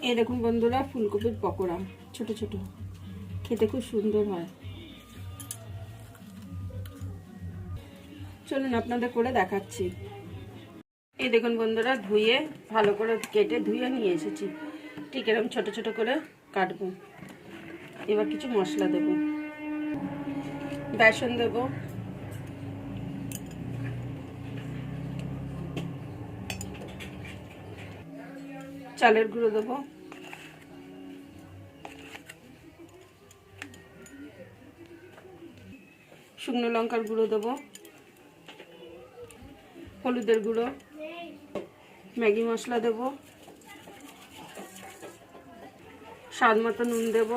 এই দেখুন বন্ধুরা, ফুলকপির পকোড়া ছোট ছোট, খেতে খুব সুন্দর হয়। চলুন আপনাদের করে দেখাচ্ছি। এই দেখুন বন্ধুরা, ধুয়ে ভালো করে কেটে ধুয়ে নিয়ে এসেছি। ঠিক এরকম ছোট ছোট করে কাটবো। এবার কিছু মশলা দেব, বেসন দেব, চালের গুঁড়ো দেবো, শুকনো লঙ্কার গুঁড়ো দেবো, হলুদের গুঁড়ো, ম্যাগি মশলা দেব, স্বাদ মতো নুন দেব।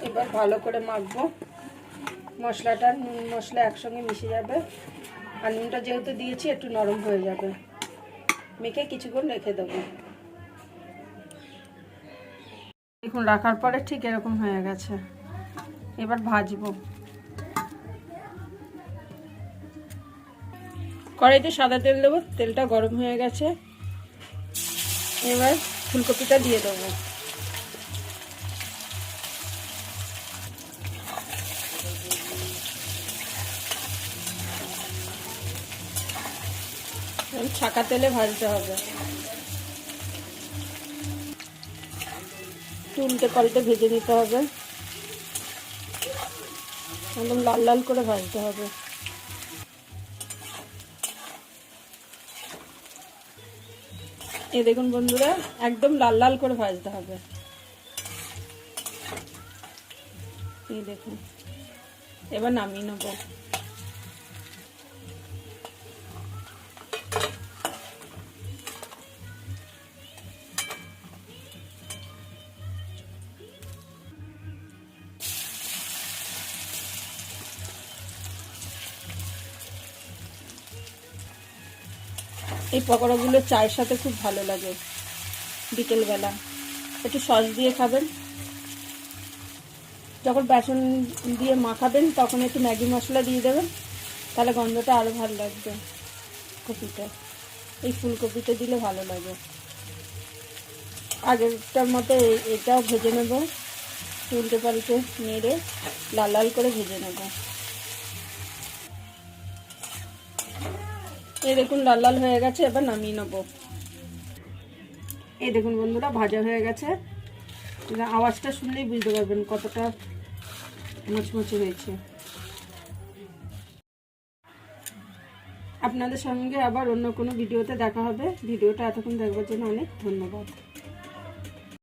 এবার ভালো করে মাখবো। মশলাটা নুন মশলা একসঙ্গে মিশে যাবে, আর নুনটা যেহেতু দিয়েছি একটু নরম হয়ে যাবে। মেখে কিছুক্ষণ রেখে দেবো। দেখুন রাখার পরে ঠিক এরকম হয়ে গেছে। এবার ভাজবো। কড়াইতে সাদা তেল দেবো, তেলটা গরম হয়ে গেছে। এবার ফুলকপিটা দিয়ে দেবো। ছাকা তেলে ভাজতে হবে, উল্টে পাল্টে ভেজে নিতে হবে, একদম লাল লাল করে ভাজতে হবে। এই দেখুন বন্ধুরা, একদম লাল লাল করে ভাজতে হবে। এই দেখুন, এবার নামিয়ে নেবো। এই পকোড়াগুলো চায়ের সাথে খুব ভালো লাগে। বিকেলবেলা একটু সস দিয়ে খাবেন। যখন বেসন দিয়ে মাখাবেন তখন একটু ম্যাগি মশলা দিয়ে দেবেন, তাহলে গন্ধটা আরও ভালো লাগবে। কপিটা, এই ফুলকপিটা দিলে ভালো লাগে। আগেরটার মতো এটাও ভেজে নেব, উল্টে পাল্টে নেড়ে লাল লাল করে ভেজে নেব। এই দেখুন লাল লাল হয়ে গেছে, এবার নামিয়ে নেব। এই দেখুন বন্ধুরা, ভাজা হয়ে গেছে। আওয়াজটা শুনলেই বুঝতে পারবেন কতটা মুচমুচে হয়েছে। আপনাদের সঙ্গে আবার অন্য কোনো ভিডিওতে দেখা হবে। ভিডিওটা এতক্ষণ দেখবার জন্য অনেক ধন্যবাদ।